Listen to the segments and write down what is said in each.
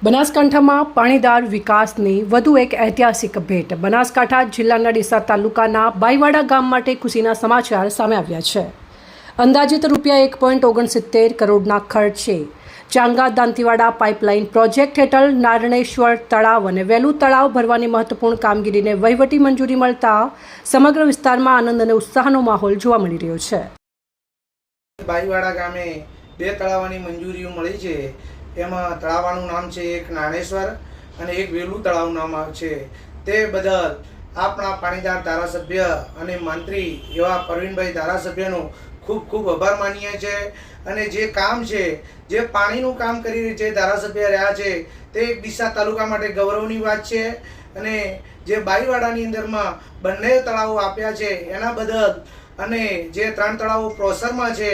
બનાસકાંઠામાં પાણીદાર વિકાસની વધુ એક ઐતિહાસિક ભેટ. બનાસકાંઠા જિલ્લાના ડીસા તાલુકાના બાઈવાડા ગામ માટે ખુશીના સમાચાર સામે આવ્યા છે. અંદાજિત રૂપિયા 1.69 કરોડના ખર્ચે ચાંગા દાંતીવાડા પાઇપલાઇન પ્રોજેક્ટ હેઠળ નારણેશ્વર તળાવ અને વેલુ તળાવ ભરવાની મહત્વપૂર્ણ કામગીરીને વહીવટી મંજૂરી મળતા સમગ્ર વિસ્તારમાં આનંદ અને ઉત્સાહનો માહોલ જોવા મળી રહ્યો છે. બાઈવાડા ગામે 2 તળાવોની મંજૂરીઓ મળી છે. એમાં તળાવનું નામ છે એક નારણેશ્વર અને એક વેલુ તળાવનું નામ છે. તે બદલ આપણા પાણીદાર ધારાસભ્ય અને મંત્રી એવા પ્રવીણભાઈ ધારાસભ્યનો ખૂબ ખૂબ આભાર માનીએ છીએ. અને જે કામ છે, જે પાણીનું કામ કરી રહી છે ધારાસભ્ય રહ્યા છે, તે ડીસા તાલુકા માટે ગૌરવની વાત છે. અને જે બાઈવાડાની અંદરમાં 2 તળાવો આપ્યા છે એના બદલ, અને જે 3 તળાવો પ્રોસેસમાં છે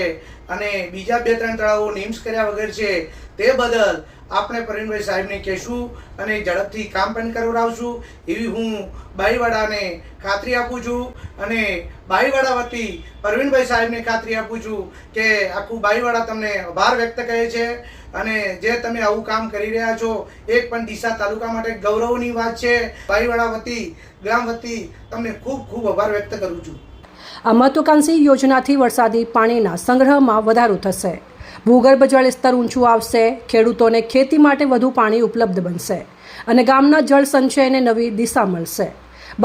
અને બીજા 2-3 તળાવો નિમ્સ કર્યા વગર છે, તે બદલ આપણે પ્રવીણભાઈ સાહેબને કહેશું અને ઝડપથી કામ પણ કરાવડાવશું એવી હું બાઈવાડાને ખાતરી આપું છું. અને બાઈવાડા વતી પ્રવીણભાઈ સાહેબને ખાતરી આપું છું કે આખું બાઈવાડા તમને આભાર વ્યક્ત કરે છે. અને જે તમે આવું કામ કરી રહ્યા છો એક પણ ડીસા તાલુકા માટે ગૌરવની વાત છે. બાઈવાડા વતી, ગામ વતી તમને ખૂબ ખૂબ આભાર વ્યક્ત કરું છું. આ મહત્વાકાંક્ષી યોજનાથી વરસાદી પાણીના સંગ્રહમાં વધારો થશે, ભૂગર્ભ જળ સ્તર ઊંચું આવશે, ખેડૂતોને ખેતી માટે વધુ પાણી ઉપલબ્ધ બનશે અને ગામના જળ સંચયને નવી દિશા મળશે.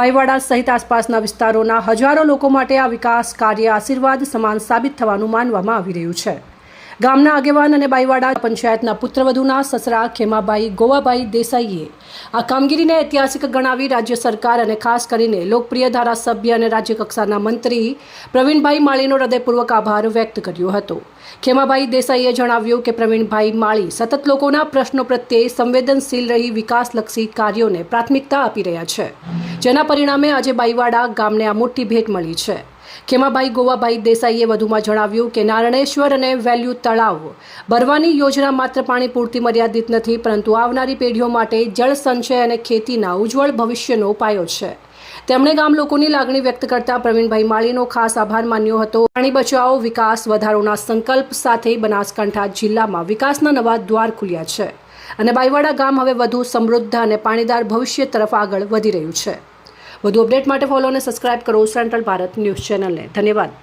બાઈવાડા સહિત આસપાસના વિસ્તારોના હજારો લોકો માટે આ વિકાસ કાર્ય આશીર્વાદ સમાન સાબિત થવાનું માનવામાં આવી રહ્યું છે. ગામના આગેવાન અને બાઈવાડા પંચાયતના પુત્રવધુના સસરા ખેમાભાઈ ગોવાભાઈ દેસાઈએ આ કામગીરીને ઐતિહાસિક ગણાવી રાજ્ય સરકાર અને ખાસ કરીને લોકપ્રિય ધારાસભ્ય અને રાજ્યકક્ષાના મંત્રી પ્રવીણભાઈ માળીનો હૃદયપૂર્વક આભાર વ્યક્ત કર્યો હતો. ખેમાભાઈ દેસાઈએ જણાવ્યું કે પ્રવીણભાઈ માળી સતત લોકોના પ્રશ્નો પ્રત્યે સંવેદનશીલ રહી વિકાસલક્ષી કાર્યોને પ્રાથમિકતા આપી રહ્યા છે, જેના પરિણામે આજે બાઈવાડા ગામને આ મોટી ભેટ મળી છે. ખેમાભાઈ ગોવાભાઈ દેસાઈએ વધુમાં જણાવ્યું કે નારણેશ્વર અને વેલ્યુ તળાવ ભરવાની યોજના માત્ર પાણી પૂરતી મર્યાદિત નથી, પરંતુ આવનારી પેઢીઓ માટે જળ સંચય અને ખેતીના ઉજ્જવળ ભવિષ્યનો પાયો છે. તેમણે ગામ લોકોની લાગણી વ્યક્ત કરતા પ્રવીણભાઈ માળીનો ખાસ આભાર માન્યો હતો. પાણી બચાવો, વિકાસ વધારોના સંકલ્પ સાથે બનાસકાંઠા જિલ્લામાં વિકાસના નવા દ્વાર ખુલ્યા છે અને બાઈવાડા ગામ હવે વધુ સમૃદ્ધ અને પાણીદાર ભવિષ્ય તરફ આગળ વધી રહ્યું છે. વધુ અપડેટ માટે ફોલો અને સબસ્ક્રાઇબ કરો સેન્ટ્રલ ભારત ન્યૂઝ ચેનલને. ધન્યવાદ.